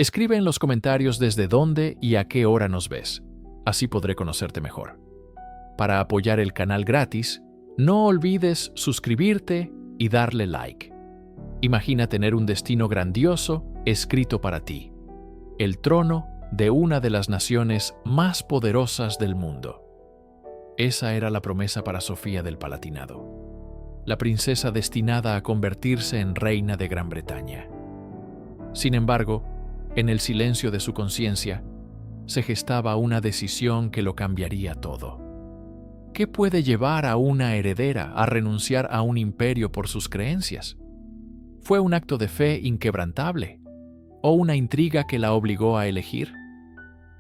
Escribe en los comentarios desde dónde y a qué hora nos ves. Así podré conocerte mejor. Para apoyar el canal gratis, no olvides suscribirte y darle like. Imagina tener un destino grandioso escrito para ti. El trono de una de las naciones más poderosas del mundo. Esa era la promesa para Sofía del Palatinado, la princesa destinada a convertirse en reina de Gran Bretaña. Sin embargo, en el silencio de su conciencia, se gestaba una decisión que lo cambiaría todo. ¿Qué puede llevar a una heredera a renunciar a un imperio por sus creencias? ¿Fue un acto de fe inquebrantable o una intriga que la obligó a elegir?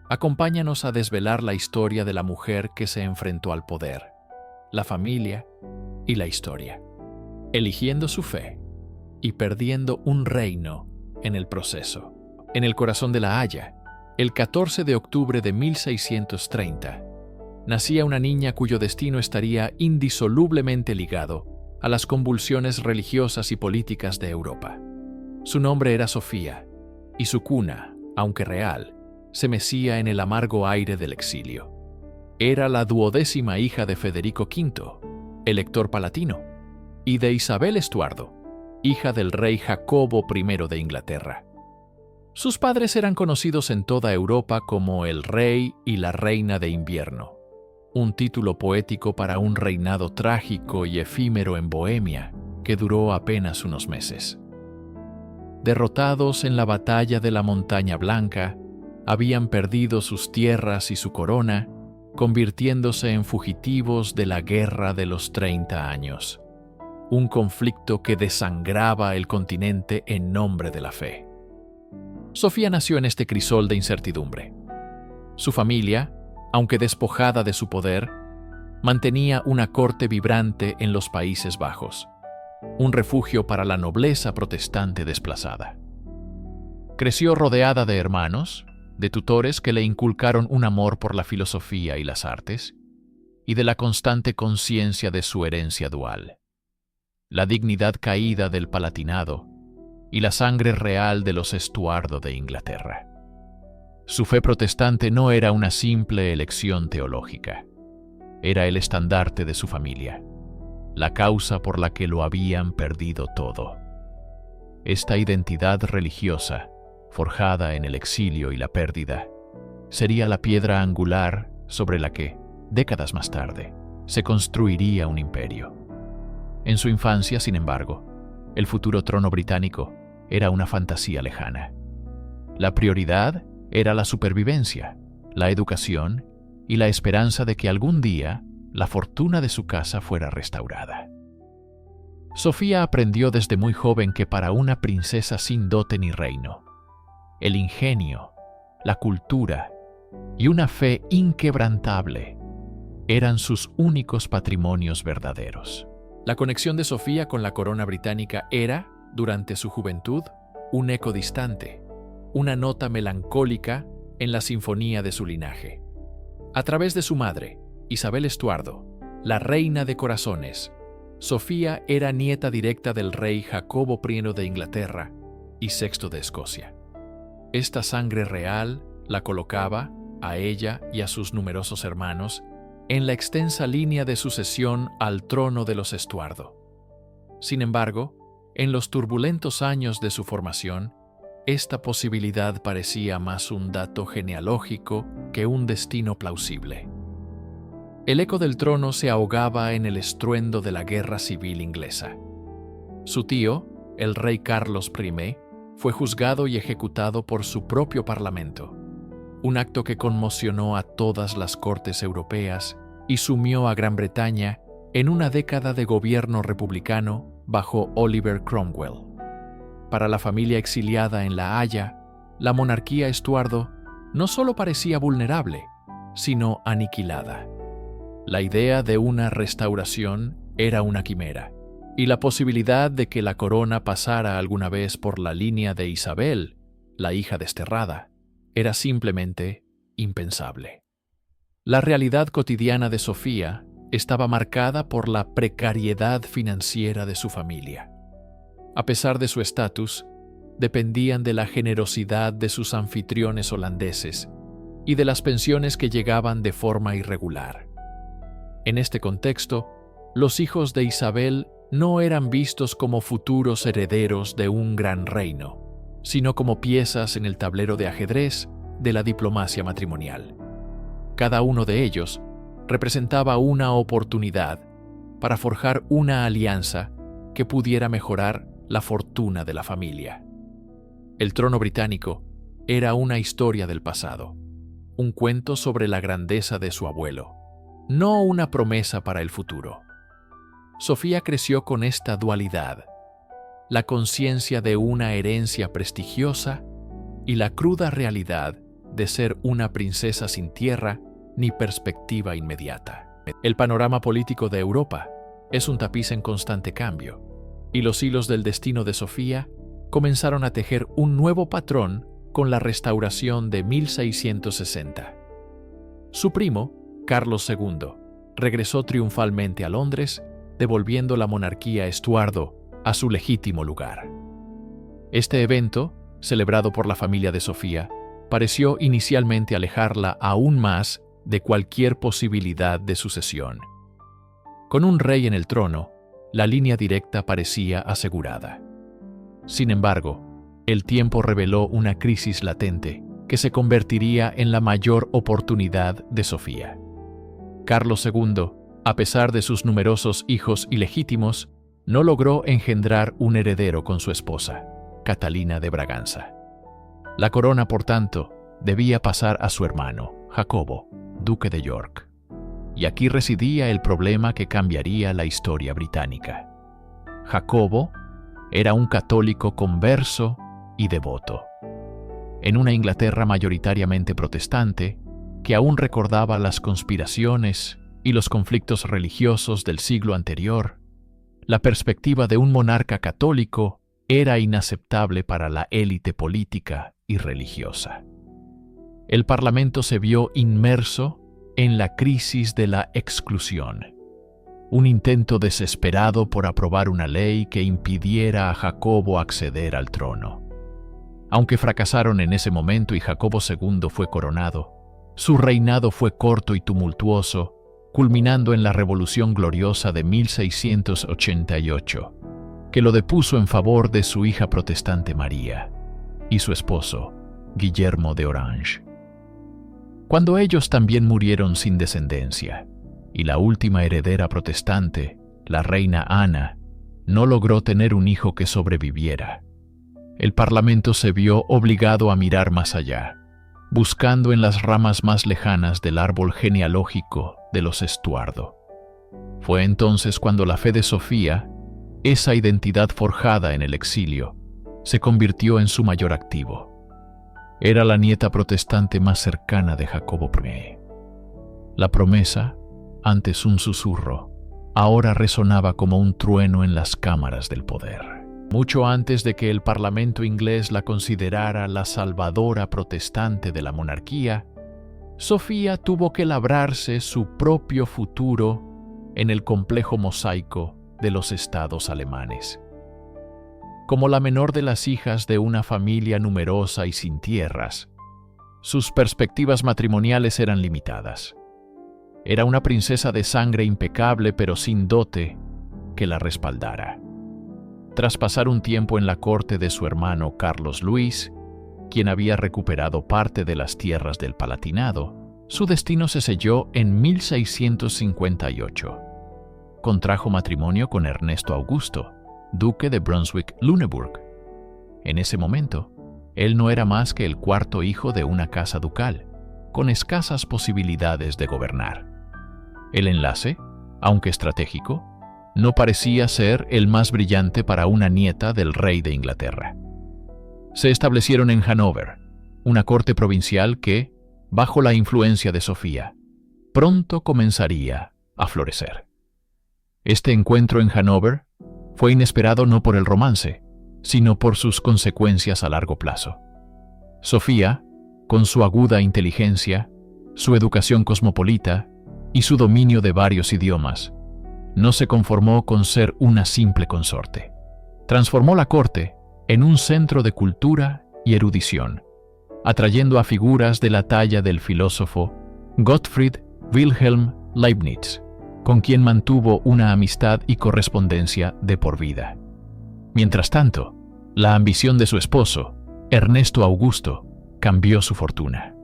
Acompáñanos a desvelar la historia de la mujer que se enfrentó al poder, la familia y la historia, eligiendo su fe y perdiendo un reino en el proceso. En el corazón de La Haya, el 14 de octubre de 1630, nacía una niña cuyo destino estaría indisolublemente ligado a las convulsiones religiosas y políticas de Europa. Su nombre era Sofía, y su cuna, aunque real, se mecía en el amargo aire del exilio. Era la 12ª hija de Federico V, elector palatino, y de Isabel Estuardo, hija del rey Jacobo I de Inglaterra. Sus padres eran conocidos en toda Europa como el rey y la reina de invierno, un título poético para un reinado trágico y efímero en Bohemia que duró apenas unos meses. Derrotados en la batalla de la Montaña Blanca, habían perdido sus tierras y su corona, convirtiéndose en fugitivos de la Guerra de los 30 años, un conflicto que desangraba el continente en nombre de la fe. Sofía nació en este crisol de incertidumbre. Su familia, aunque despojada de su poder, mantenía una corte vibrante en los Países Bajos, un refugio para la nobleza protestante desplazada. Creció rodeada de hermanos, de tutores que le inculcaron un amor por la filosofía y las artes, y de la constante conciencia de su herencia dual, la dignidad caída del Palatinado y la sangre real de los Estuardo de Inglaterra. Su fe protestante no era una simple elección teológica, era el estandarte de su familia, la causa por la que lo habían perdido todo. Esta identidad religiosa, forjada en el exilio y la pérdida, sería la piedra angular sobre la que, décadas más tarde, se construiría un imperio. En su infancia, sin embargo, el futuro trono británico era una fantasía lejana. La prioridad era la supervivencia, la educación y la esperanza de que algún día la fortuna de su casa fuera restaurada. Sofía aprendió desde muy joven que para una princesa sin dote ni reino, el ingenio, la cultura y una fe inquebrantable eran sus únicos patrimonios verdaderos. La conexión de Sofía con la corona británica era, durante su juventud, un eco distante, una nota melancólica en la sinfonía de su linaje. A través de su madre, Isabel Estuardo, la reina de corazones, Sofía era nieta directa del rey Jacobo I de Inglaterra y VI de Escocia. Esta sangre real la colocaba, a ella y a sus numerosos hermanos, en la extensa línea de sucesión al trono de los Estuardo. Sin embargo, en los turbulentos años de su formación, esta posibilidad parecía más un dato genealógico que un destino plausible. El eco del trono se ahogaba en el estruendo de la Guerra Civil inglesa. Su tío, el rey Carlos I, fue juzgado y ejecutado por su propio parlamento, un acto que conmocionó a todas las cortes europeas y sumió a Gran Bretaña en una década de gobierno republicano bajo Oliver Cromwell. Para la familia exiliada en La Haya, la monarquía Estuardo no solo parecía vulnerable, sino aniquilada. La idea de una restauración era una quimera, y la posibilidad de que la corona pasara alguna vez por la línea de Isabel, la hija desterrada, era simplemente impensable. La realidad cotidiana de Sofía estaba marcada por la precariedad financiera de su familia. A pesar de su estatus, dependían de la generosidad de sus anfitriones holandeses y de las pensiones que llegaban de forma irregular. En este contexto, los hijos de Isabel no eran vistos como futuros herederos de un gran reino, sino como piezas en el tablero de ajedrez de la diplomacia matrimonial. Cada uno de ellos representaba una oportunidad para forjar una alianza que pudiera mejorar la fortuna de la familia. El trono británico era una historia del pasado, un cuento sobre la grandeza de su abuelo, no una promesa para el futuro. Sofía creció con esta dualidad, la conciencia de una herencia prestigiosa y la cruda realidad de ser una princesa sin tierra ni perspectiva inmediata. El panorama político de Europa es un tapiz en constante cambio, y los hilos del destino de Sofía comenzaron a tejer un nuevo patrón con la restauración de 1660. Su primo, Carlos II, regresó triunfalmente a Londres, devolviendo la monarquía Estuardo a su legítimo lugar. Este evento, celebrado por la familia de Sofía, pareció inicialmente alejarla aún más de cualquier posibilidad de sucesión. Con un rey en el trono, la línea directa parecía asegurada. Sin embargo, el tiempo reveló una crisis latente que se convertiría en la mayor oportunidad de Sofía. Carlos II, a pesar de sus numerosos hijos ilegítimos, no logró engendrar un heredero con su esposa, Catalina de Braganza. La corona, por tanto, debía pasar a su hermano, Jacobo, duque de York. Y aquí residía el problema que cambiaría la historia británica. Jacobo era un católico converso y devoto. En una Inglaterra mayoritariamente protestante, que aún recordaba las conspiraciones y los conflictos religiosos del siglo anterior, la perspectiva de un monarca católico era inaceptable para la élite política y religiosa. El Parlamento se vio inmerso en la crisis de la exclusión, un intento desesperado por aprobar una ley que impidiera a Jacobo acceder al trono. Aunque fracasaron en ese momento y Jacobo II fue coronado, su reinado fue corto y tumultuoso, culminando en la Revolución Gloriosa de 1688, que lo depuso en favor de su hija protestante María y su esposo, Guillermo de Orange. Cuando ellos también murieron sin descendencia, y la última heredera protestante, la reina Ana, no logró tener un hijo que sobreviviera, el Parlamento se vio obligado a mirar más allá, buscando en las ramas más lejanas del árbol genealógico de los Estuardo. Fue entonces cuando la fe de Sofía, esa identidad forjada en el exilio, se convirtió en su mayor activo. Era la nieta protestante más cercana de Jacobo I. La promesa, antes un susurro, ahora resonaba como un trueno en las cámaras del poder. Mucho antes de que el Parlamento inglés la considerara la salvadora protestante de la monarquía, Sofía tuvo que labrarse su propio futuro en el complejo mosaico de los estados alemanes. Como la menor de las hijas de una familia numerosa y sin tierras, sus perspectivas matrimoniales eran limitadas. Era una princesa de sangre impecable pero sin dote que la respaldara. Tras pasar un tiempo en la corte de su hermano Carlos Luis, quien había recuperado parte de las tierras del Palatinado, su destino se selló en 1658. Contrajo matrimonio con Ernesto Augusto, duque de Brunswick-Lüneburg. En ese momento, él no era más que el cuarto hijo de una casa ducal, con escasas posibilidades de gobernar. El enlace, aunque estratégico, no parecía ser el más brillante para una nieta del rey de Inglaterra. Se establecieron en Hannover, una corte provincial que, bajo la influencia de Sofía, pronto comenzaría a florecer. Este encuentro en Hannover fue inesperado no por el romance, sino por sus consecuencias a largo plazo. Sofía, con su aguda inteligencia, su educación cosmopolita y su dominio de varios idiomas, no se conformó con ser una simple consorte. Transformó la corte en un centro de cultura y erudición, atrayendo a figuras de la talla del filósofo Gottfried Wilhelm Leibniz, con quien mantuvo una amistad y correspondencia de por vida. Mientras tanto, la ambición de su esposo, Ernesto Augusto, cambió su fortuna.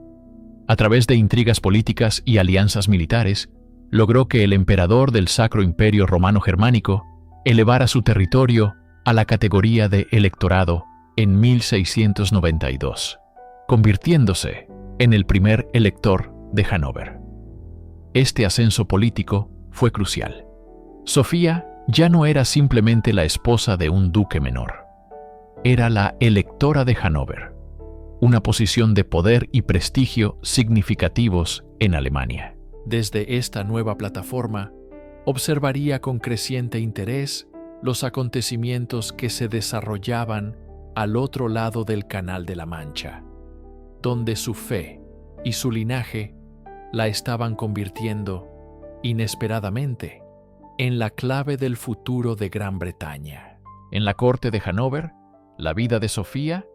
A través de intrigas políticas y alianzas militares, logró que el emperador del Sacro Imperio Romano Germánico elevara su territorio a la categoría de electorado en 1692, convirtiéndose en el primer elector de Hannover. Este ascenso político fue crucial. Sofía ya no era simplemente la esposa de un duque menor. Era la electora de Hannover, una posición de poder y prestigio significativos en Alemania. Desde esta nueva plataforma, observaría con creciente interés los acontecimientos que se desarrollaban al otro lado del Canal de la Mancha, donde su fe y su linaje la estaban convirtiendo, inesperadamente, en la clave del futuro de Gran Bretaña. En la corte de Hannover, la vida de Sofía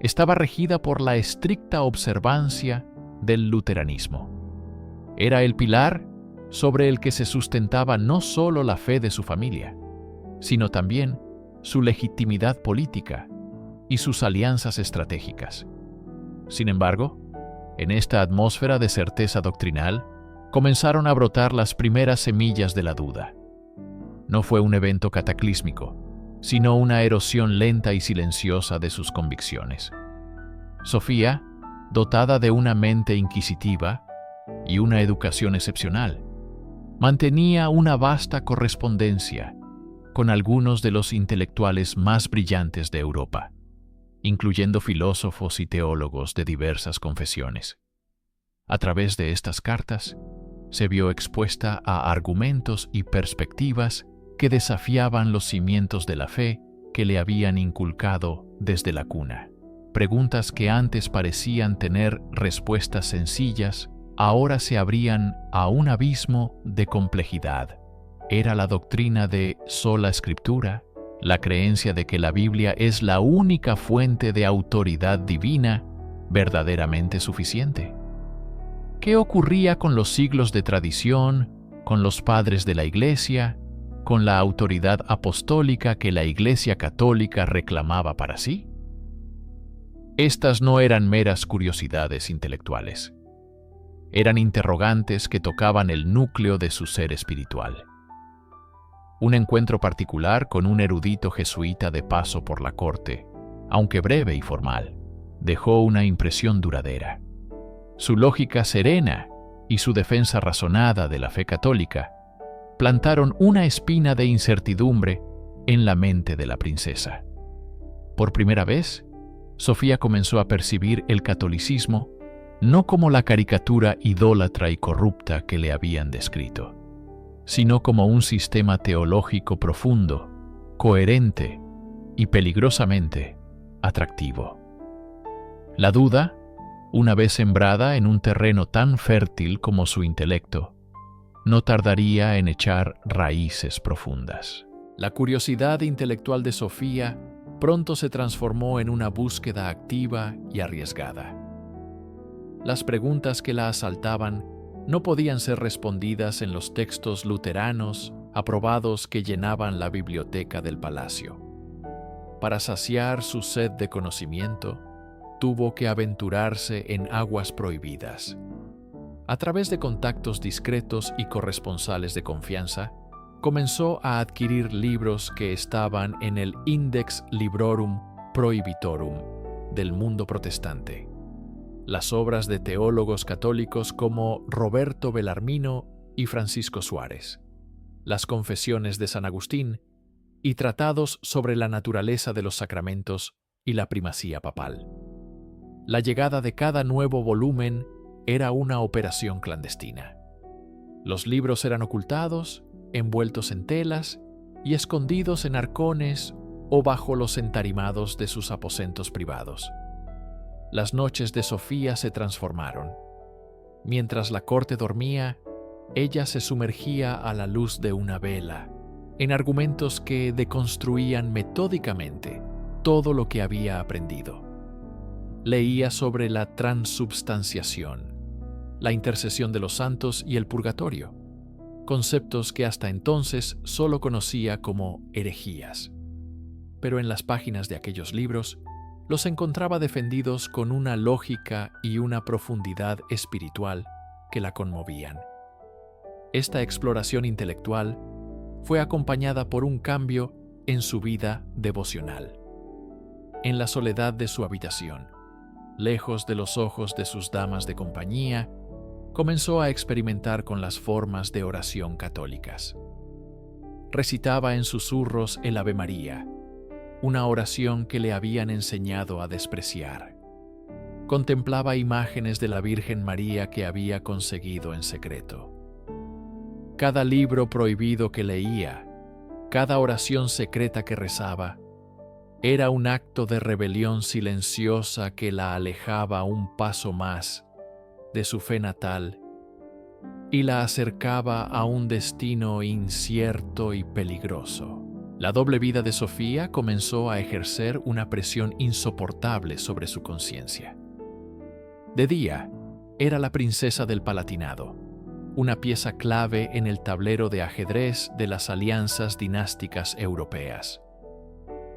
estaba regida por la estricta observancia del luteranismo. Era el pilar sobre el que se sustentaba no solo la fe de su familia, sino también su legitimidad política y sus alianzas estratégicas. Sin embargo, en esta atmósfera de certeza doctrinal, comenzaron a brotar las primeras semillas de la duda. No fue un evento cataclísmico, sino una erosión lenta y silenciosa de sus convicciones. Sofía, dotada de una mente inquisitiva y una educación excepcional, mantenía una vasta correspondencia con algunos de los intelectuales más brillantes de Europa, incluyendo filósofos y teólogos de diversas confesiones. A través de estas cartas, se vio expuesta a argumentos y perspectivas que desafiaban los cimientos de la fe que le habían inculcado desde la cuna. Preguntas que antes parecían tener respuestas sencillas, ahora se abrían a un abismo de complejidad. Era la doctrina de sola escritura, la creencia de que la Biblia es la única fuente de autoridad divina verdaderamente suficiente. ¿Qué ocurría con los siglos de tradición, con los padres de la Iglesia, con la autoridad apostólica que la Iglesia católica reclamaba para sí? Estas no eran meras curiosidades intelectuales. Eran interrogantes que tocaban el núcleo de su ser espiritual. Un encuentro particular con un erudito jesuita de paso por la corte, aunque breve y formal, dejó una impresión duradera. Su lógica serena y su defensa razonada de la fe católica plantaron una espina de incertidumbre en la mente de la princesa. Por primera vez, Sofía comenzó a percibir el catolicismo no como la caricatura idólatra y corrupta que le habían descrito, sino como un sistema teológico profundo, coherente y peligrosamente atractivo. La duda, una vez sembrada en un terreno tan fértil como su intelecto, no tardaría en echar raíces profundas. La curiosidad intelectual de Sofía pronto se transformó en una búsqueda activa y arriesgada. Las preguntas que la asaltaban no podían ser respondidas en los textos luteranos aprobados que llenaban la biblioteca del palacio. Para saciar su sed de conocimiento, tuvo que aventurarse en aguas prohibidas. A través de contactos discretos y corresponsales de confianza, comenzó a adquirir libros que estaban en el Index Librorum Prohibitorum del mundo protestante. Las obras de teólogos católicos como Roberto Bellarmino y Francisco Suárez, las Confesiones de San Agustín y tratados sobre la naturaleza de los sacramentos y la primacía papal. La llegada de cada nuevo volumen era una operación clandestina. Los libros eran ocultados, envueltos en telas y escondidos en arcones o bajo los entarimados de sus aposentos privados. Las noches de Sofía se transformaron. Mientras la corte dormía, ella se sumergía a la luz de una vela en argumentos que deconstruían metódicamente todo lo que había aprendido. Leía sobre la transubstanciación, la intercesión de los santos y el purgatorio, conceptos que hasta entonces solo conocía como herejías. Pero en las páginas de aquellos libros los encontraba defendidos con una lógica y una profundidad espiritual que la conmovían. Esta exploración intelectual fue acompañada por un cambio en su vida devocional. En la soledad de su habitación, lejos de los ojos de sus damas de compañía, comenzó a experimentar con las formas de oración católicas. Recitaba en susurros el Ave María, una oración que le habían enseñado a despreciar. Contemplaba imágenes de la Virgen María que había conseguido en secreto. Cada libro prohibido que leía, cada oración secreta que rezaba, era un acto de rebelión silenciosa que la alejaba un paso más de su fe natal y la acercaba a un destino incierto y peligroso. La doble vida de Sofía comenzó a ejercer una presión insoportable sobre su conciencia. De día, era la princesa del Palatinado, una pieza clave en el tablero de ajedrez de las alianzas dinásticas europeas.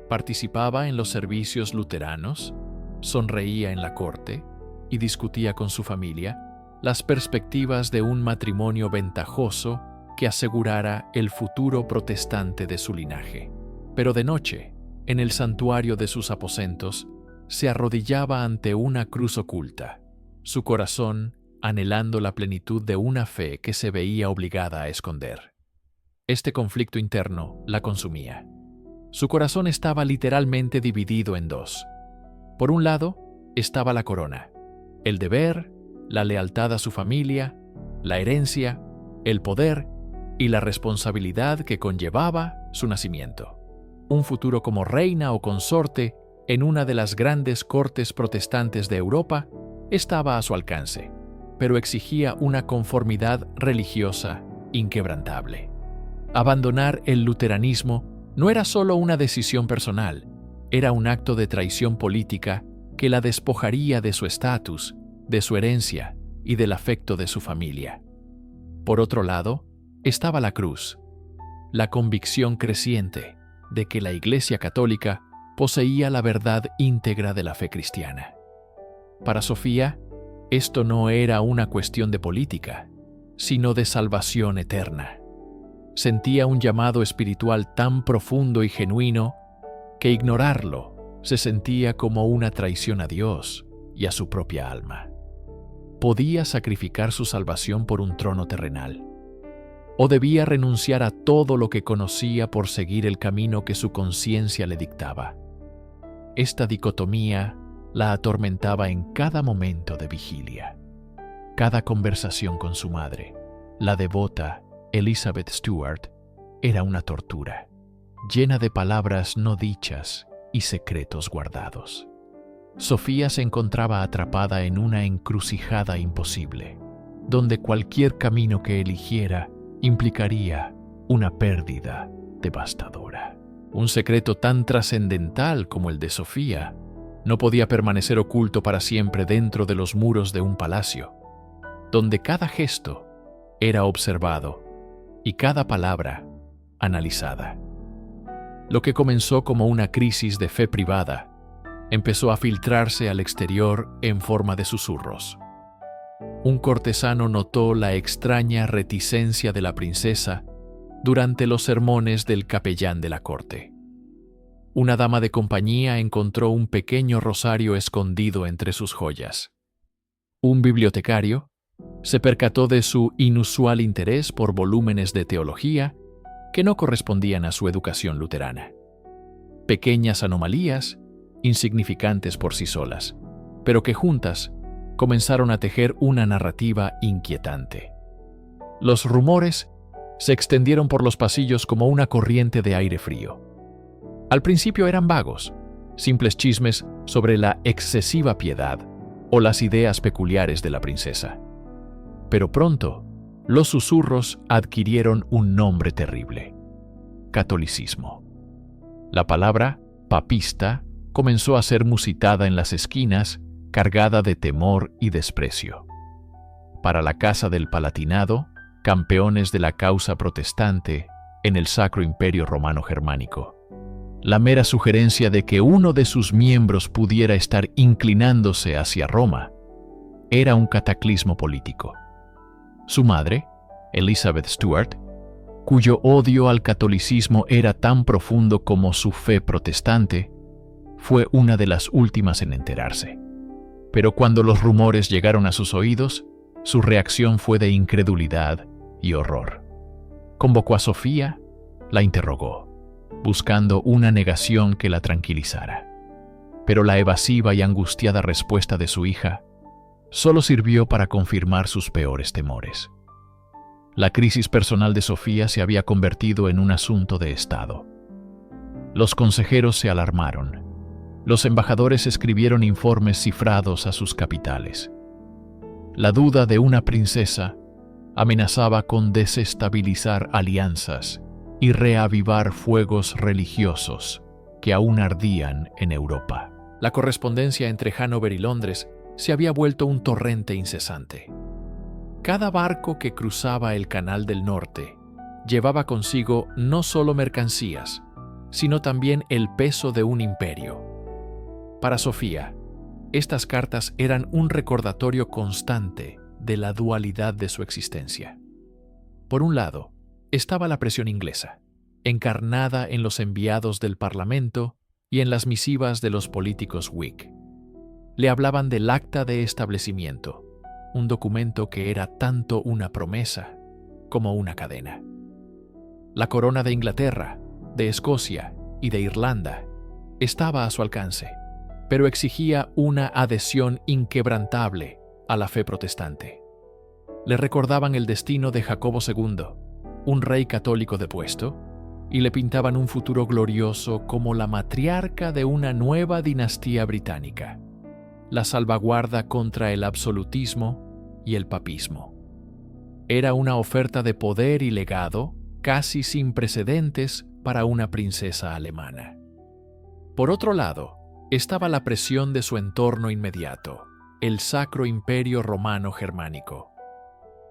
Participaba en los servicios luteranos, sonreía en la corte y discutía con su familia las perspectivas de un matrimonio ventajoso que asegurara el futuro protestante de su linaje. Pero de noche, en el santuario de sus aposentos, se arrodillaba ante una cruz oculta, su corazón anhelando la plenitud de una fe que se veía obligada a esconder. Este conflicto interno la consumía. Su corazón estaba literalmente dividido en dos. Por un lado, estaba la corona, el deber, la lealtad a su familia, la herencia, el poder y la responsabilidad que conllevaba su nacimiento. Un futuro como reina o consorte en una de las grandes cortes protestantes de Europa estaba a su alcance, pero exigía una conformidad religiosa inquebrantable. Abandonar el luteranismo no era solo una decisión personal, era un acto de traición política que la despojaría de su estatus, de su herencia y del afecto de su familia. Por otro lado, estaba la cruz, la convicción creciente de que la Iglesia Católica poseía la verdad íntegra de la fe cristiana. Para Sofía, esto no era una cuestión de política, sino de salvación eterna. Sentía un llamado espiritual tan profundo y genuino que ignorarlo se sentía como una traición a Dios y a su propia alma. Podía sacrificar su salvación por un trono terrenal, o debía renunciar a todo lo que conocía por seguir el camino que su conciencia le dictaba. Esta dicotomía la atormentaba en cada momento de vigilia. Cada conversación con su madre, la devota Elizabeth Stuart, era una tortura, llena de palabras no dichas y secretos guardados. Sofía se encontraba atrapada en una encrucijada imposible, donde cualquier camino que eligiera implicaría una pérdida devastadora. Un secreto tan trascendental como el de Sofía no podía permanecer oculto para siempre dentro de los muros de un palacio, donde cada gesto era observado y cada palabra analizada. Lo que comenzó como una crisis de fe privada empezó a filtrarse al exterior en forma de susurros. Un cortesano notó la extraña reticencia de la princesa durante los sermones del capellán de la corte. Una dama de compañía encontró un pequeño rosario escondido entre sus joyas. Un bibliotecario se percató de su inusual interés por volúmenes de teología que no correspondían a su educación luterana. Pequeñas anomalías, insignificantes por sí solas, pero que juntas comenzaron a tejer una narrativa inquietante. Los rumores se extendieron por los pasillos como una corriente de aire frío. Al principio eran vagos, simples chismes sobre la excesiva piedad o las ideas peculiares de la princesa. Pero pronto, los susurros adquirieron un nombre terrible: catolicismo. La palabra papista comenzó a ser musitada en las esquinas, cargada de temor y desprecio. Para la Casa del Palatinado, campeones de la causa protestante en el Sacro Imperio Romano Germánico, la mera sugerencia de que uno de sus miembros pudiera estar inclinándose hacia Roma era un cataclismo político. Su madre, Elizabeth Stuart, cuyo odio al catolicismo era tan profundo como su fe protestante, fue una de las últimas en enterarse. Pero cuando los rumores llegaron a sus oídos, su reacción fue de incredulidad y horror. Convocó a Sofía, la interrogó, buscando una negación que la tranquilizara. Pero la evasiva y angustiada respuesta de su hija solo sirvió para confirmar sus peores temores. La crisis personal de Sofía se había convertido en un asunto de Estado. Los consejeros se alarmaron. Los embajadores escribieron informes cifrados a sus capitales. La duda de una princesa amenazaba con desestabilizar alianzas y reavivar fuegos religiosos que aún ardían en Europa. La correspondencia entre Hannover y Londres se había vuelto un torrente incesante. Cada barco que cruzaba el Canal del Norte llevaba consigo no solo mercancías, sino también el peso de un imperio. Para Sofía, estas cartas eran un recordatorio constante de la dualidad de su existencia. Por un lado, estaba la presión inglesa, encarnada en los enviados del Parlamento y en las misivas de los políticos Whig. Le hablaban del Acta de Establecimiento, un documento que era tanto una promesa como una cadena. La corona de Inglaterra, de Escocia y de Irlanda estaba a su alcance, pero exigía una adhesión inquebrantable a la fe protestante. Le recordaban el destino de Jacobo II, un rey católico depuesto, y le pintaban un futuro glorioso como la matriarca de una nueva dinastía británica, la salvaguarda contra el absolutismo y el papismo. Era una oferta de poder y legado casi sin precedentes para una princesa alemana. Por otro lado, estaba la presión de su entorno inmediato, el Sacro Imperio Romano Germánico.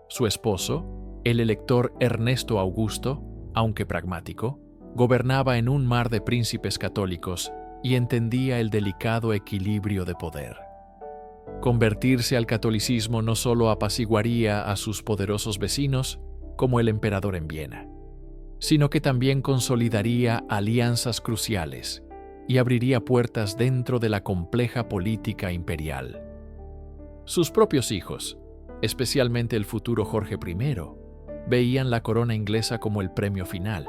Su esposo, el elector Ernesto Augusto, aunque pragmático, gobernaba en un mar de príncipes católicos y entendía el delicado equilibrio de poder. Convertirse al catolicismo no solo apaciguaría a sus poderosos vecinos, como el emperador en Viena, sino que también consolidaría alianzas cruciales y abriría puertas dentro de la compleja política imperial. Sus propios hijos, especialmente el futuro Jorge I, veían la corona inglesa como el premio final,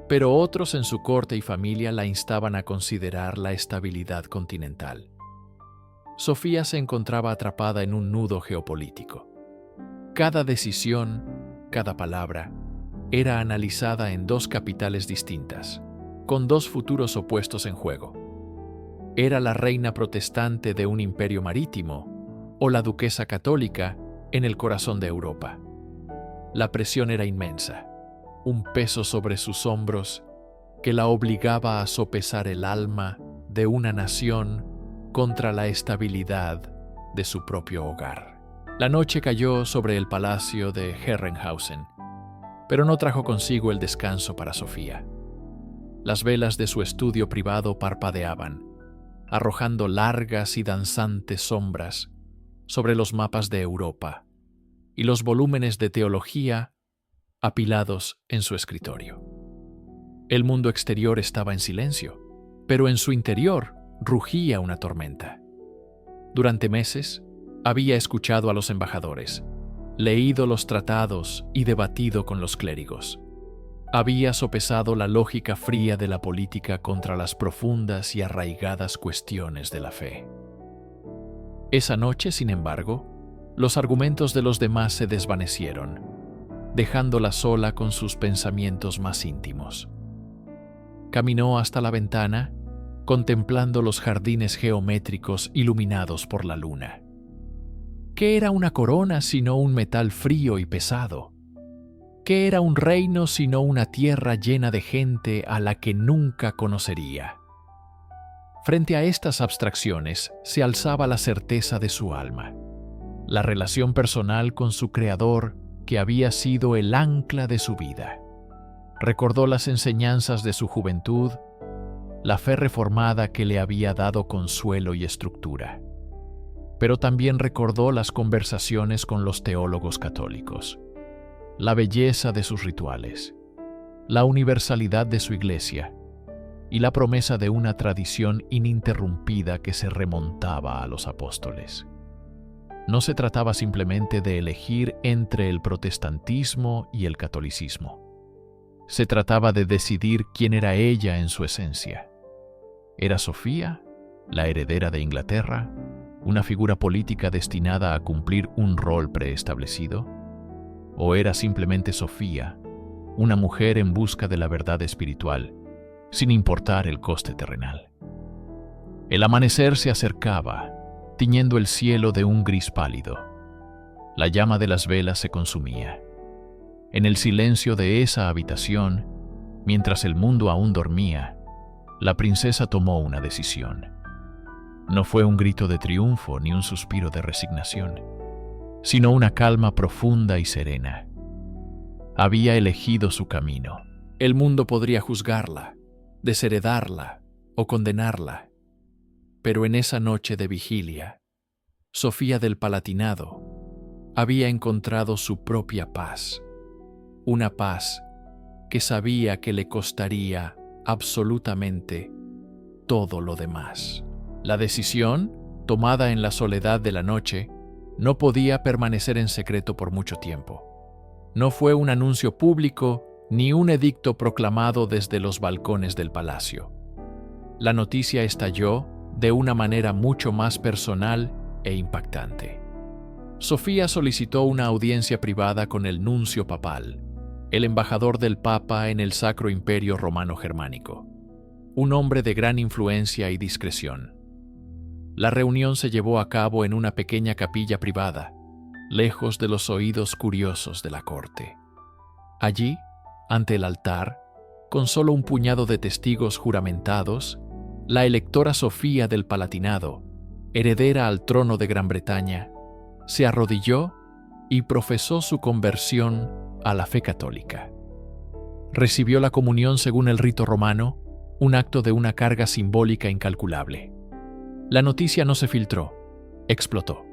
pero otros en su corte y familia la instaban a considerar la estabilidad continental. Sofía se encontraba atrapada en un nudo geopolítico. Cada decisión, cada palabra, era analizada en dos capitales distintas, con dos futuros opuestos en juego. ¿Era la reina protestante de un imperio marítimo o la duquesa católica en el corazón de Europa? La presión era inmensa, un peso sobre sus hombros que la obligaba a sopesar el alma de una nación contra la estabilidad de su propio hogar. La noche cayó sobre el palacio de Herrenhausen, pero no trajo consigo el descanso para Sofía. Las velas de su estudio privado parpadeaban, arrojando largas y danzantes sombras sobre los mapas de Europa y los volúmenes de teología apilados en su escritorio. El mundo exterior estaba en silencio, pero en su interior rugía una tormenta. Durante meses, había escuchado a los embajadores, leído los tratados y debatido con los clérigos. Había sopesado la lógica fría de la política contra las profundas y arraigadas cuestiones de la fe. Esa noche, sin embargo, los argumentos de los demás se desvanecieron, dejándola sola con sus pensamientos más íntimos. Caminó hasta la ventana, contemplando los jardines geométricos iluminados por la luna. ¿Qué era una corona sino un metal frío y pesado? ¿Qué era un reino sino una tierra llena de gente a la que nunca conocería? Frente a estas abstracciones se alzaba la certeza de su alma, la relación personal con su Creador que había sido el ancla de su vida. Recordó las enseñanzas de su juventud, la fe reformada que le había dado consuelo y estructura. Pero también recordó las conversaciones con los teólogos católicos, la belleza de sus rituales, la universalidad de su iglesia y la promesa de una tradición ininterrumpida que se remontaba a los apóstoles. No se trataba simplemente de elegir entre el protestantismo y el catolicismo. Se trataba de decidir quién era ella en su esencia. ¿Era Sofía, la heredera de Inglaterra, una figura política destinada a cumplir un rol preestablecido? ¿O era simplemente Sofía, una mujer en busca de la verdad espiritual, sin importar el coste terrenal? El amanecer se acercaba, tiñendo el cielo de un gris pálido. La llama de las velas se consumía. En el silencio de esa habitación, mientras el mundo aún dormía, la princesa tomó una decisión. No fue un grito de triunfo ni un suspiro de resignación, sino una calma profunda y serena. Había elegido su camino. El mundo podría juzgarla, desheredarla o condenarla, pero en esa noche de vigilia, Sofía del Palatinado había encontrado su propia paz, una paz que sabía que le costaría absolutamente todo lo demás. La decisión, tomada en la soledad de la noche, no podía permanecer en secreto por mucho tiempo. No fue un anuncio público ni un edicto proclamado desde los balcones del palacio. La noticia estalló de una manera mucho más personal e impactante. Sofía solicitó una audiencia privada con el nuncio papal, el embajador del Papa en el Sacro Imperio Romano Germánico, un hombre de gran influencia y discreción. La reunión se llevó a cabo en una pequeña capilla privada, lejos de los oídos curiosos de la corte. Allí, ante el altar, con solo un puñado de testigos juramentados, la electora Sofía del Palatinado, heredera al trono de Gran Bretaña, se arrodilló y profesó su conversión a la fe católica. Recibió la comunión según el rito romano, un acto de una carga simbólica incalculable. La noticia no se filtró, explotó.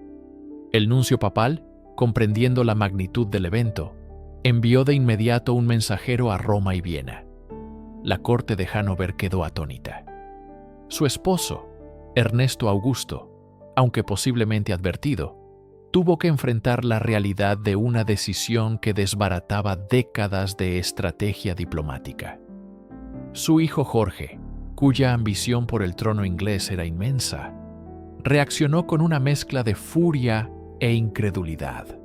El nuncio papal, comprendiendo la magnitud del evento, envió de inmediato un mensajero a Roma y Viena. La corte de Hannover quedó atónita. Su esposo, Ernesto Augusto, aunque posiblemente advertido, tuvo que enfrentar la realidad de una decisión que desbarataba décadas de estrategia diplomática. Su hijo Jorge, cuya ambición por el trono inglés era inmensa, reaccionó con una mezcla de furia e incredulidad.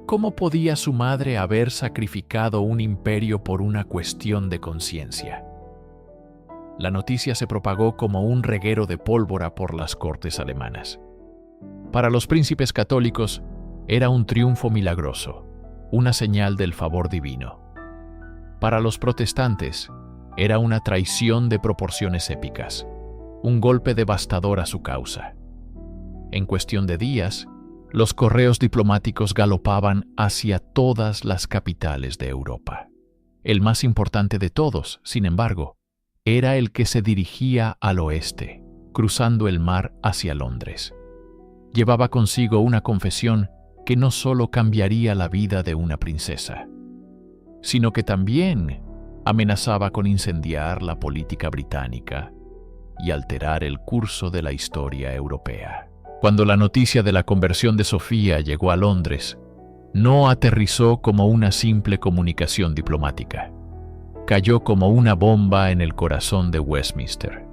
¿Cómo podía su madre haber sacrificado un imperio por una cuestión de conciencia? La noticia se propagó como un reguero de pólvora por las cortes alemanas. Para los príncipes católicos era un triunfo milagroso, una señal del favor divino. Para los protestantes era una traición de proporciones épicas, un golpe devastador a su causa. En cuestión de días, los correos diplomáticos galopaban hacia todas las capitales de Europa. El más importante de todos, sin embargo, era el que se dirigía al oeste, cruzando el mar hacia Londres. Llevaba consigo una confesión que no solo cambiaría la vida de una princesa, sino que también amenazaba con incendiar la política británica y alterar el curso de la historia europea. Cuando la noticia de la conversión de Sofía llegó a Londres, no aterrizó como una simple comunicación diplomática. Cayó como una bomba en el corazón de Westminster.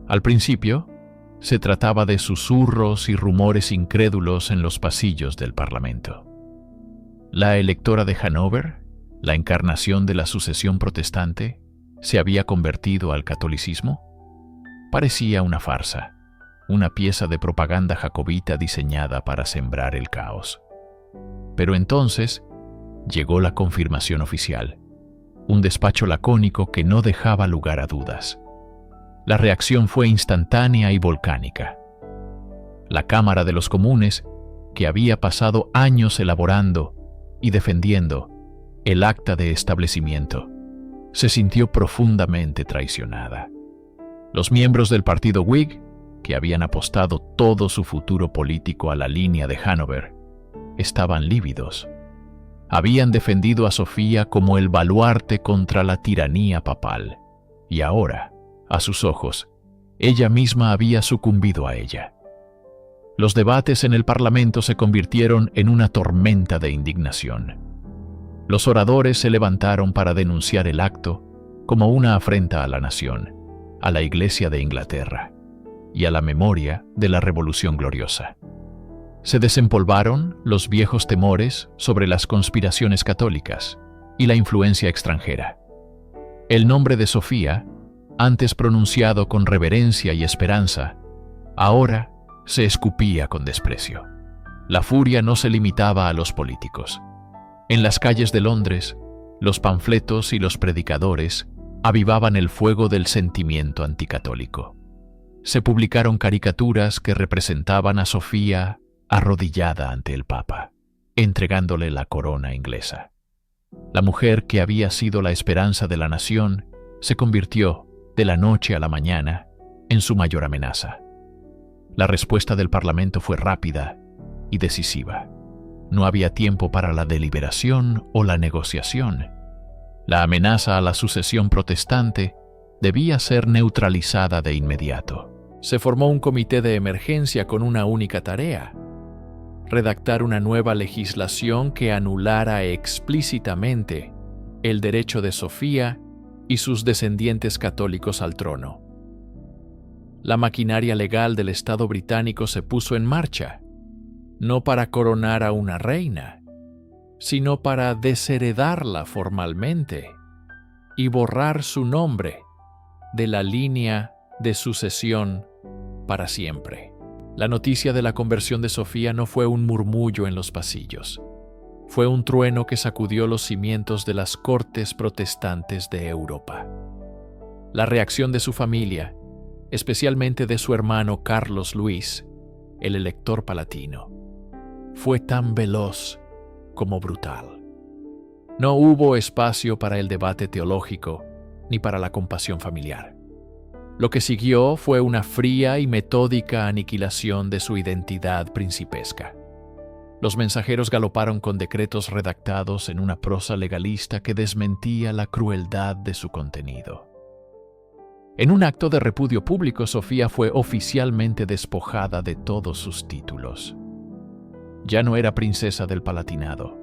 Al principio, se trataba de susurros y rumores incrédulos en los pasillos del Parlamento. La electora de Hannover, la encarnación de la sucesión protestante, ¿se había convertido al catolicismo? Parecía una farsa, una pieza de propaganda jacobita diseñada para sembrar el caos. Pero entonces llegó la confirmación oficial, un despacho lacónico que no dejaba lugar a dudas. La reacción fue instantánea y volcánica. La Cámara de los Comunes, que había pasado años elaborando y defendiendo el acta de establecimiento, se sintió profundamente traicionada. Los miembros del partido Whig, que habían apostado todo su futuro político a la línea de Hanover, estaban lívidos. Habían defendido a Sofía como el baluarte contra la tiranía papal, y ahora, a sus ojos, ella misma había sucumbido a ella. Los debates en el Parlamento se convirtieron en una tormenta de indignación. Los oradores se levantaron para denunciar el acto como una afrenta a la nación, a la Iglesia de Inglaterra y a la memoria de la Revolución Gloriosa. Se desempolvaron los viejos temores sobre las conspiraciones católicas y la influencia extranjera. El nombre de Sofía, antes pronunciado con reverencia y esperanza, ahora se escupía con desprecio. La furia no se limitaba a los políticos. En las calles de Londres, los panfletos y los predicadores avivaban el fuego del sentimiento anticatólico. Se publicaron caricaturas que representaban a Sofía arrodillada ante el Papa, entregándole la corona inglesa. La mujer que había sido la esperanza de la nación se convirtió, de la noche a la mañana, en su mayor amenaza. La respuesta del Parlamento fue rápida y decisiva. No había tiempo para la deliberación o la negociación. La amenaza a la sucesión protestante debía ser neutralizada de inmediato. Se formó un comité de emergencia con una única tarea: redactar una nueva legislación que anulara explícitamente el derecho de Sofía y sus descendientes católicos al trono. La maquinaria legal del Estado británico se puso en marcha, no para coronar a una reina, sino para desheredarla formalmente y borrar su nombre de la línea de sucesión para siempre. La noticia de la conversión de Sofía no fue un murmullo en los pasillos. Fue un trueno que sacudió los cimientos de las cortes protestantes de Europa. La reacción de su familia, especialmente de su hermano Carlos Luis, el elector palatino, fue tan veloz como brutal. No hubo espacio para el debate teológico ni para la compasión familiar. Lo que siguió fue una fría y metódica aniquilación de su identidad principesca. Los mensajeros galoparon con decretos redactados en una prosa legalista que desmentía la crueldad de su contenido. En un acto de repudio público, Sofía fue oficialmente despojada de todos sus títulos. Ya no era princesa del Palatinado.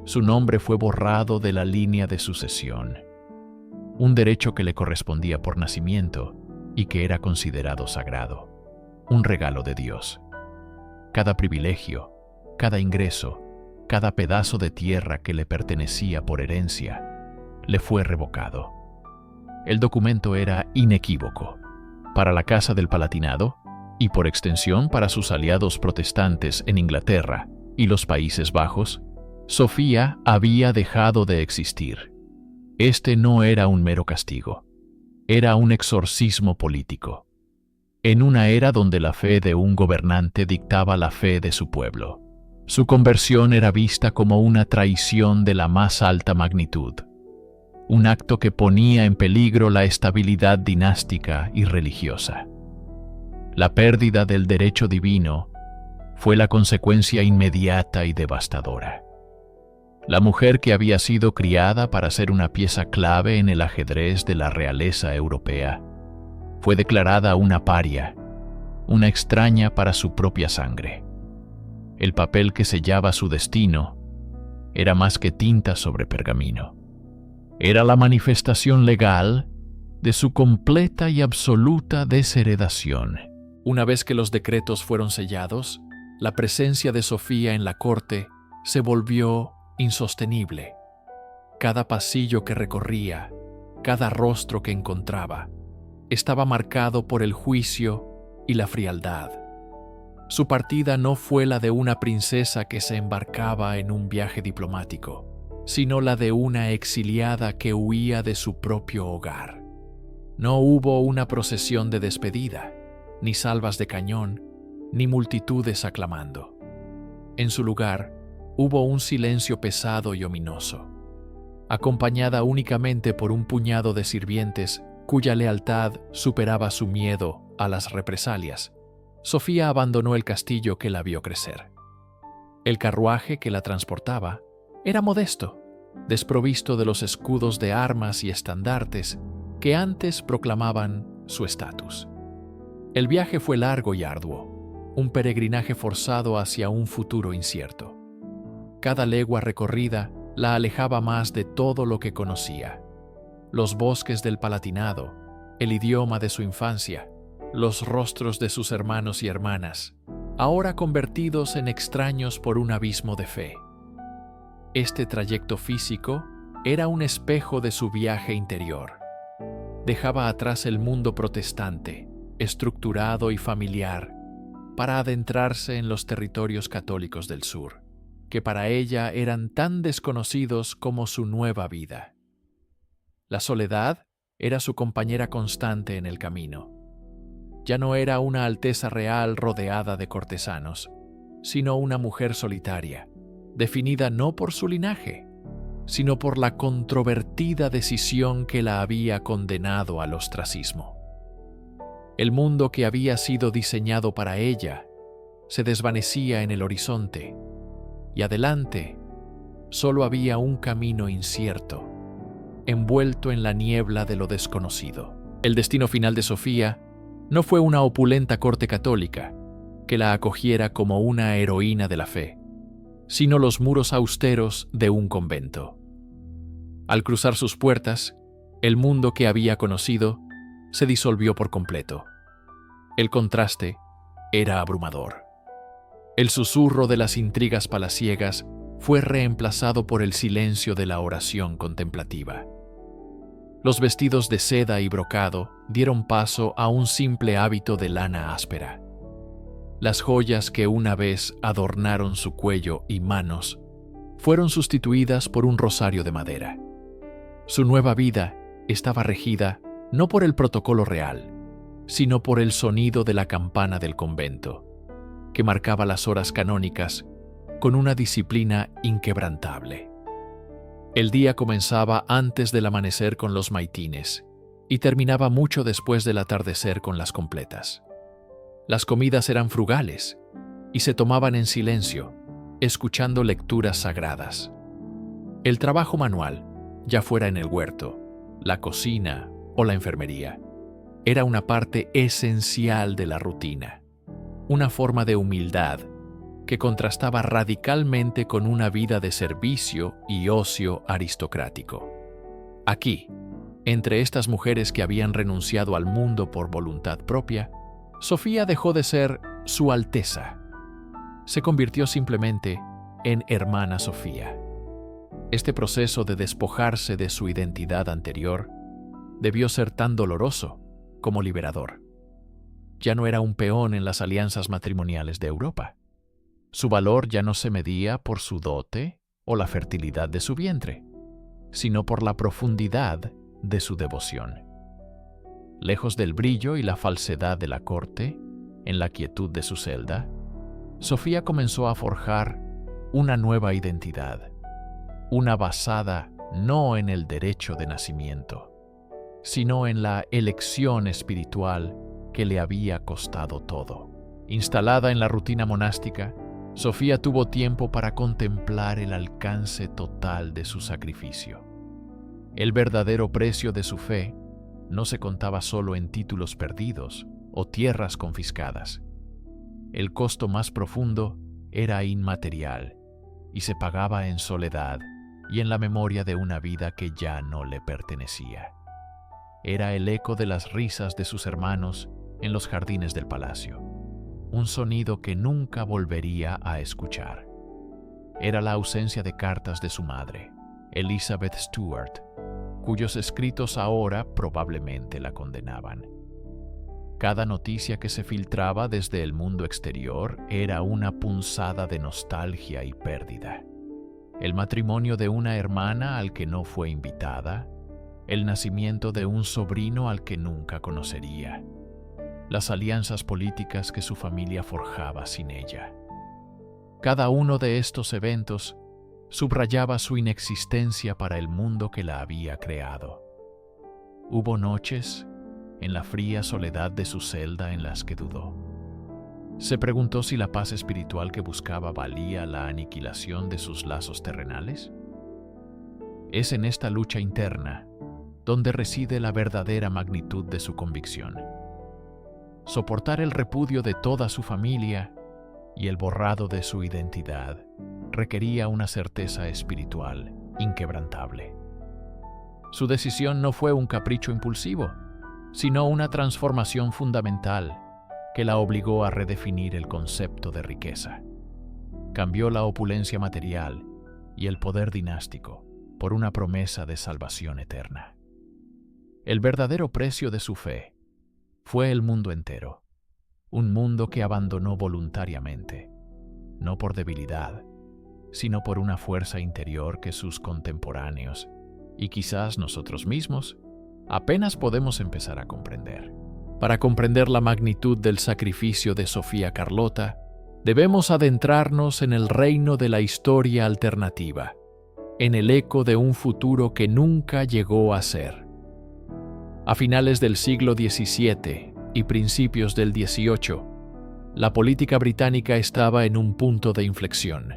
Su nombre fue borrado de la línea de sucesión, un derecho que le correspondía por nacimiento y que era considerado sagrado, un regalo de Dios. Cada privilegio, cada ingreso, cada pedazo de tierra que le pertenecía por herencia, le fue revocado. El documento era inequívoco. Para la Casa del Palatinado, y por extensión para sus aliados protestantes en Inglaterra y los Países Bajos, Sofía había dejado de existir. Este no era un mero castigo, era un exorcismo político. En una era donde la fe de un gobernante dictaba la fe de su pueblo, su conversión era vista como una traición de la más alta magnitud, un acto que ponía en peligro la estabilidad dinástica y religiosa. La pérdida del derecho divino fue la consecuencia inmediata y devastadora. La mujer que había sido criada para ser una pieza clave en el ajedrez de la realeza europea fue declarada una paria, una extraña para su propia sangre. El papel que sellaba su destino era más que tinta sobre pergamino. Era la manifestación legal de su completa y absoluta desheredación. Una vez que los decretos fueron sellados, la presencia de Sofía en la corte se volvió insostenible. Cada pasillo que recorría, cada rostro que encontraba, estaba marcado por el juicio y la frialdad. Su partida no fue la de una princesa que se embarcaba en un viaje diplomático, sino la de una exiliada que huía de su propio hogar. No hubo una procesión de despedida, ni salvas de cañón, ni multitudes aclamando. En su lugar, hubo un silencio pesado y ominoso, acompañada únicamente por un puñado de sirvientes cuya lealtad superaba su miedo a las represalias. Sofía abandonó el castillo que la vio crecer. El carruaje que la transportaba era modesto, desprovisto de los escudos de armas y estandartes que antes proclamaban su estatus. El viaje fue largo y arduo, un peregrinaje forzado hacia un futuro incierto. Cada legua recorrida la alejaba más de todo lo que conocía. Los bosques del Palatinado, el idioma de su infancia, los rostros de sus hermanos y hermanas, ahora convertidos en extraños por un abismo de fe. Este trayecto físico era un espejo de su viaje interior. Dejaba atrás el mundo protestante, estructurado y familiar, para adentrarse en los territorios católicos del sur, que para ella eran tan desconocidos como su nueva vida. La soledad era su compañera constante en el camino. Ya no era una alteza real rodeada de cortesanos, sino una mujer solitaria, definida no por su linaje, sino por la controvertida decisión que la había condenado al ostracismo. El mundo que había sido diseñado para ella se desvanecía en el horizonte, y adelante solo había un camino incierto, envuelto en la niebla de lo desconocido. El destino final de Sofía no fue una opulenta corte católica que la acogiera como una heroína de la fe, sino los muros austeros de un convento. Al cruzar sus puertas, el mundo que había conocido se disolvió por completo. El contraste era abrumador. El susurro de las intrigas palaciegas fue reemplazado por el silencio de la oración contemplativa. Los vestidos de seda y brocado dieron paso a un simple hábito de lana áspera. Las joyas que una vez adornaron su cuello y manos fueron sustituidas por un rosario de madera. Su nueva vida estaba regida no por el protocolo real, sino por el sonido de la campana del convento, que marcaba las horas canónicas con una disciplina inquebrantable. El día comenzaba antes del amanecer con los maitines y terminaba mucho después del atardecer con las completas. Las comidas eran frugales y se tomaban en silencio, escuchando lecturas sagradas. El trabajo manual, ya fuera en el huerto, la cocina o la enfermería, era una parte esencial de la rutina, una forma de humildad que contrastaba radicalmente con una vida de servicio y ocio aristocrático. Aquí, entre estas mujeres que habían renunciado al mundo por voluntad propia, Sofía dejó de ser Su Alteza. Se convirtió simplemente en Hermana Sofía. Este proceso de despojarse de su identidad anterior debió ser tan doloroso como liberador. Ya no era un peón en las alianzas matrimoniales de Europa. Su valor ya no se medía por su dote o la fertilidad de su vientre, sino por la profundidad de su devoción. Lejos del brillo y la falsedad de la corte, en la quietud de su celda, Sofía comenzó a forjar una nueva identidad, una basada no en el derecho de nacimiento, sino en la elección espiritual que le había costado todo. Instalada en la rutina monástica, Sofía tuvo tiempo para contemplar el alcance total de su sacrificio. El verdadero precio de su fe no se contaba solo en títulos perdidos o tierras confiscadas. El costo más profundo era inmaterial y se pagaba en soledad y en la memoria de una vida que ya no le pertenecía. Era el eco de las risas de sus hermanos en los jardines del palacio, un sonido que nunca volvería a escuchar. Era la ausencia de cartas de su madre, Elizabeth Stuart, cuyos escritos ahora probablemente la condenaban. Cada noticia que se filtraba desde el mundo exterior era una punzada de nostalgia y pérdida. El matrimonio de una hermana al que no fue invitada, el nacimiento de un sobrino al que nunca conocería, las alianzas políticas que su familia forjaba sin ella. Cada uno de estos eventos subrayaba su inexistencia para el mundo que la había creado. Hubo noches, en la fría soledad de su celda, en las que dudó. Se preguntó si la paz espiritual que buscaba valía la aniquilación de sus lazos terrenales. Es en esta lucha interna donde reside la verdadera magnitud de su convicción. Soportar el repudio de toda su familia y el borrado de su identidad requería una certeza espiritual inquebrantable. Su decisión no fue un capricho impulsivo, sino una transformación fundamental que la obligó a redefinir el concepto de riqueza. Cambió la opulencia material y el poder dinástico por una promesa de salvación eterna. El verdadero precio de su fe fue el mundo entero, un mundo que abandonó voluntariamente, no por debilidad, sino por una fuerza interior que sus contemporáneos, y quizás nosotros mismos, apenas podemos empezar a comprender. Para comprender la magnitud del sacrificio de Sofía Carlota, debemos adentrarnos en el reino de la historia alternativa, en el eco de un futuro que nunca llegó a ser. A finales del siglo XVII y principios del XVIII, la política británica estaba en un punto de inflexión.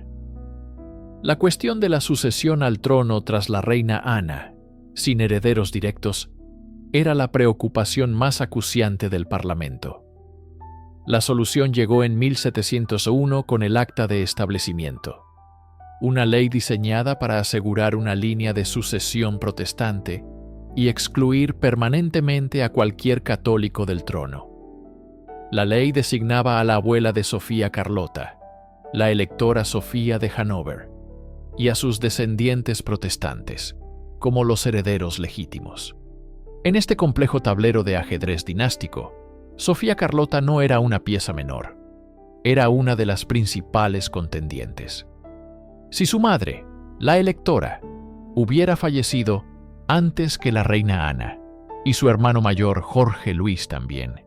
La cuestión de la sucesión al trono tras la reina Ana, sin herederos directos, era la preocupación más acuciante del Parlamento. La solución llegó en 1701 con el Acta de Establecimiento, una ley diseñada para asegurar una línea de sucesión protestante y excluir permanentemente a cualquier católico del trono. La ley designaba a la abuela de Sofía Carlota, la electora Sofía de Hannover, y a sus descendientes protestantes, como los herederos legítimos. En este complejo tablero de ajedrez dinástico, Sofía Carlota no era una pieza menor, era una de las principales contendientes. Si su madre, la electora, hubiera fallecido antes que la reina Ana, y su hermano mayor Jorge Luis también,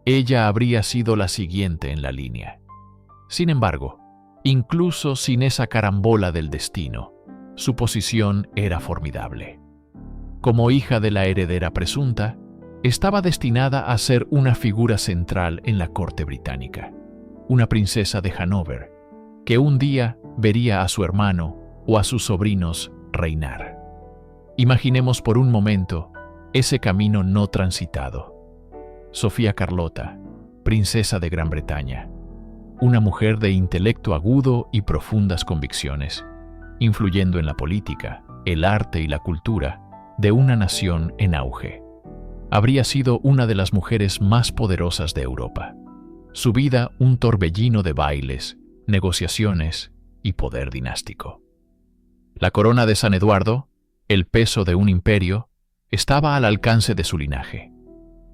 ella habría sido la siguiente en la línea. Sin embargo, incluso sin esa carambola del destino, su posición era formidable. Como hija de la heredera presunta, estaba destinada a ser una figura central en la corte británica, una princesa de Hannover, que un día vería a su hermano o a sus sobrinos reinar. Imaginemos por un momento ese camino no transitado. Sofía Carlota, princesa de Gran Bretaña, una mujer de intelecto agudo y profundas convicciones, influyendo en la política, el arte y la cultura de una nación en auge. Habría sido una de las mujeres más poderosas de Europa. Su vida un torbellino de bailes, negociaciones y poder dinástico. La corona de San Eduardo, el peso de un imperio, estaba al alcance de su linaje.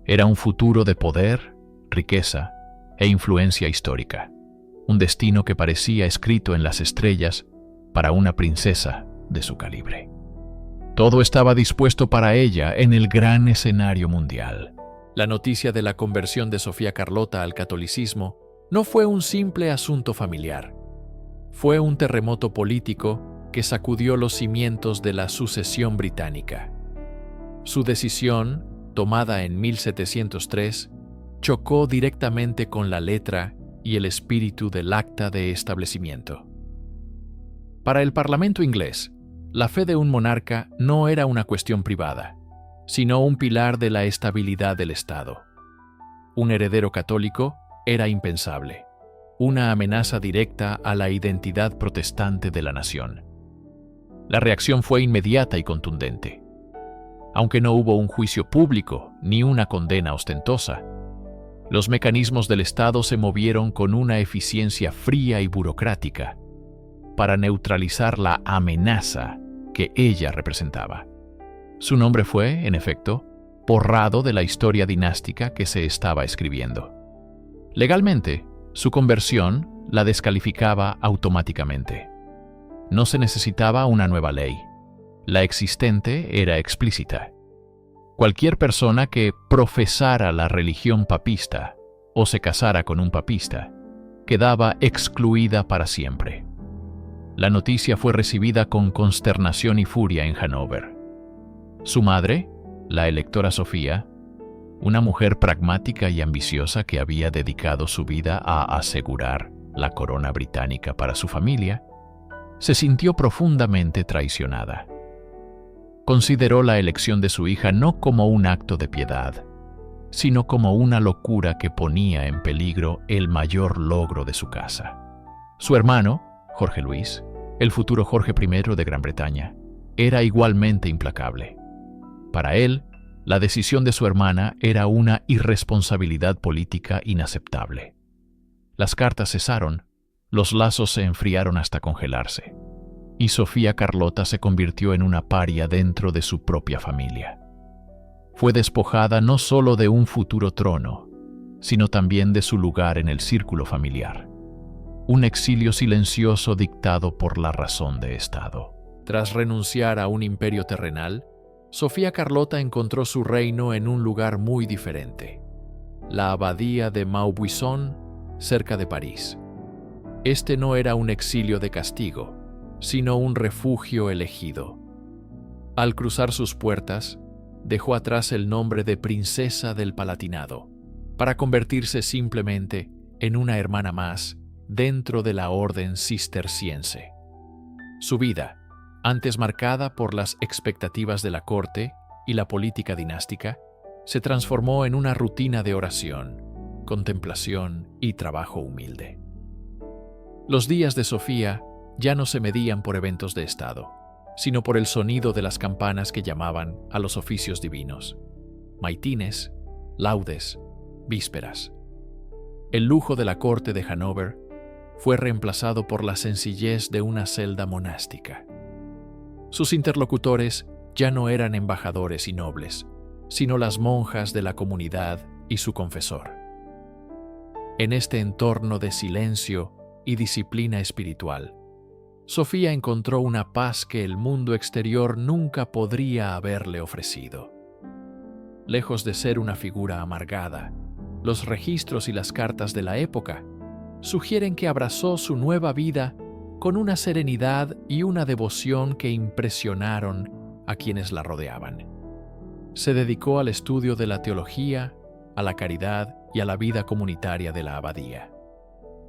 Era un futuro de poder, riqueza e influencia histórica, un destino que parecía escrito en las estrellas para una princesa de su calibre. Todo estaba dispuesto para ella en el gran escenario mundial. La noticia de la conversión de Sofía Carlota al catolicismo no fue un simple asunto familiar. Fue un terremoto político que sacudió los cimientos de la sucesión británica. Su decisión, tomada en 1703, chocó directamente con la letra y el espíritu del Acta de Establecimiento. Para el Parlamento inglés, la fe de un monarca no era una cuestión privada, sino un pilar de la estabilidad del Estado. Un heredero católico era impensable, una amenaza directa a la identidad protestante de la nación. La reacción fue inmediata y contundente. Aunque no hubo un juicio público ni una condena ostentosa, los mecanismos del Estado se movieron con una eficiencia fría y burocrática para neutralizar la amenaza que ella representaba. Su nombre fue, en efecto, borrado de la historia dinástica que se estaba escribiendo. Legalmente, su conversión la descalificaba automáticamente. No se necesitaba una nueva ley. La existente era explícita. Cualquier persona que profesara la religión papista o se casara con un papista quedaba excluida para siempre. La noticia fue recibida con consternación y furia en Hannover. Su madre, la electora Sofía, una mujer pragmática y ambiciosa que había dedicado su vida a asegurar la corona británica para su familia, se sintió profundamente traicionada. Consideró la elección de su hija no como un acto de piedad, sino como una locura que ponía en peligro el mayor logro de su casa. Su hermano, Jorge Luis, el futuro Jorge I de Gran Bretaña, era igualmente implacable. Para él, la decisión de su hermana era una irresponsabilidad política inaceptable. Las cartas cesaron, los lazos se enfriaron hasta congelarse, y Sofía Carlota se convirtió en una paria dentro de su propia familia. Fue despojada no solo de un futuro trono, sino también de su lugar en el círculo familiar. Un exilio silencioso dictado por la razón de Estado. Tras renunciar a un imperio terrenal, Sofía Carlota encontró su reino en un lugar muy diferente, la abadía de Maubuisson, cerca de París. Este no era un exilio de castigo, sino un refugio elegido. Al cruzar sus puertas, dejó atrás el nombre de Princesa del Palatinado, para convertirse simplemente en una hermana más dentro de la orden cisterciense. Su vida, antes marcada por las expectativas de la corte y la política dinástica, se transformó en una rutina de oración, contemplación y trabajo humilde. Los días de Sofía ya no se medían por eventos de Estado, sino por el sonido de las campanas que llamaban a los oficios divinos: maitines, laudes, vísperas. El lujo de la corte de Hannover fue reemplazado por la sencillez de una celda monástica. Sus interlocutores ya no eran embajadores y nobles, sino las monjas de la comunidad y su confesor. En este entorno de silencio y disciplina espiritual, Sofía encontró una paz que el mundo exterior nunca podría haberle ofrecido. Lejos de ser una figura amargada, los registros y las cartas de la época sugieren que abrazó su nueva vida con una serenidad y una devoción que impresionaron a quienes la rodeaban. Se dedicó al estudio de la teología, a la caridad y a la vida comunitaria de la abadía.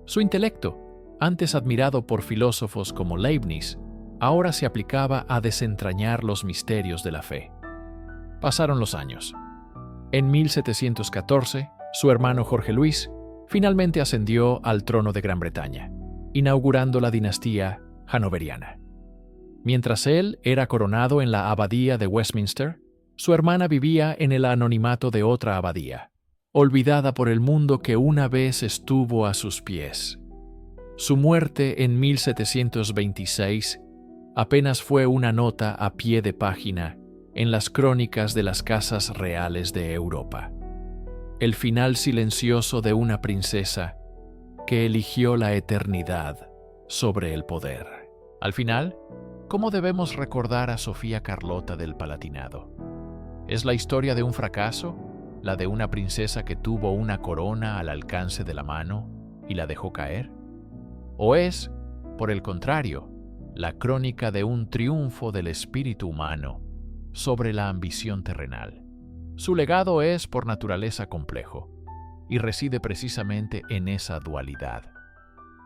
Su intelecto, antes admirado por filósofos como Leibniz, ahora se aplicaba a desentrañar los misterios de la fe. Pasaron los años. En 1714, su hermano Jorge Luis finalmente ascendió al trono de Gran Bretaña, inaugurando la dinastía hannoveriana. Mientras él era coronado en la abadía de Westminster, su hermana vivía en el anonimato de otra abadía, olvidada por el mundo que una vez estuvo a sus pies. Su muerte en 1726 apenas fue una nota a pie de página en las crónicas de las casas reales de Europa. El final silencioso de una princesa que eligió la eternidad sobre el poder. Al final, ¿cómo debemos recordar a Sofía Carlota del Palatinado? ¿Es la historia de un fracaso, la de una princesa que tuvo una corona al alcance de la mano y la dejó caer? ¿O es, por el contrario, la crónica de un triunfo del espíritu humano sobre la ambición terrenal? Su legado es, por naturaleza, complejo y reside precisamente en esa dualidad.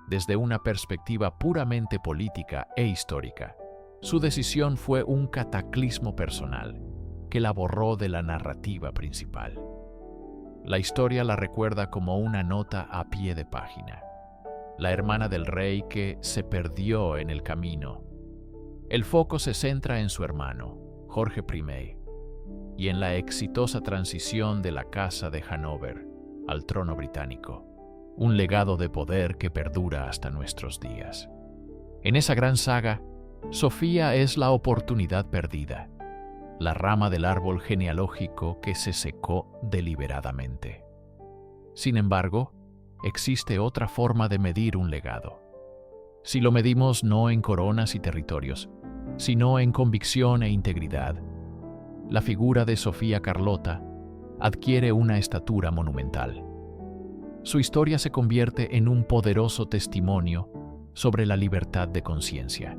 Desde una perspectiva puramente política e histórica, su decisión fue un cataclismo personal que la borró de la narrativa principal. La historia la recuerda como una nota a pie de página, la hermana del rey que se perdió en el camino. El foco se centra en su hermano, Jorge I, y en la exitosa transición de la Casa de Hannover al trono británico, un legado de poder que perdura hasta nuestros días. En esa gran saga, Sofía es la oportunidad perdida, la rama del árbol genealógico que se secó deliberadamente. Sin embargo, existe otra forma de medir un legado. Si lo medimos no en coronas y territorios, sino en convicción e integridad, la figura de Sofía Carlota adquiere una estatura monumental. Su historia se convierte en un poderoso testimonio sobre la libertad de conciencia,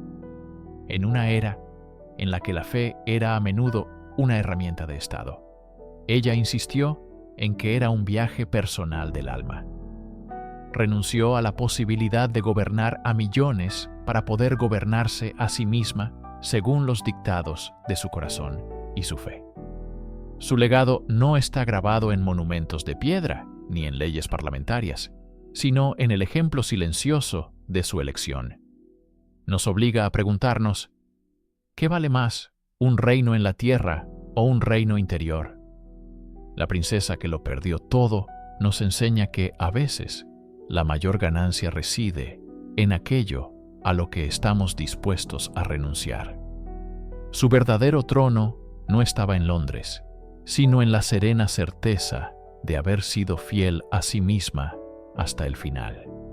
en una era en la que la fe era a menudo una herramienta de Estado. Ella insistió en que era un viaje personal del alma. Renunció a la posibilidad de gobernar a millones para poder gobernarse a sí misma según los dictados de su corazón y su fe. Su legado no está grabado en monumentos de piedra ni en leyes parlamentarias, sino en el ejemplo silencioso de su elección. Nos obliga a preguntarnos, ¿qué vale más, un reino en la tierra o un reino interior? La princesa que lo perdió todo nos enseña que, a veces, la mayor ganancia reside en aquello a lo que estamos dispuestos a renunciar. Su verdadero trono no estaba en Londres, sino en la serena certeza de haber sido fiel a sí misma hasta el final.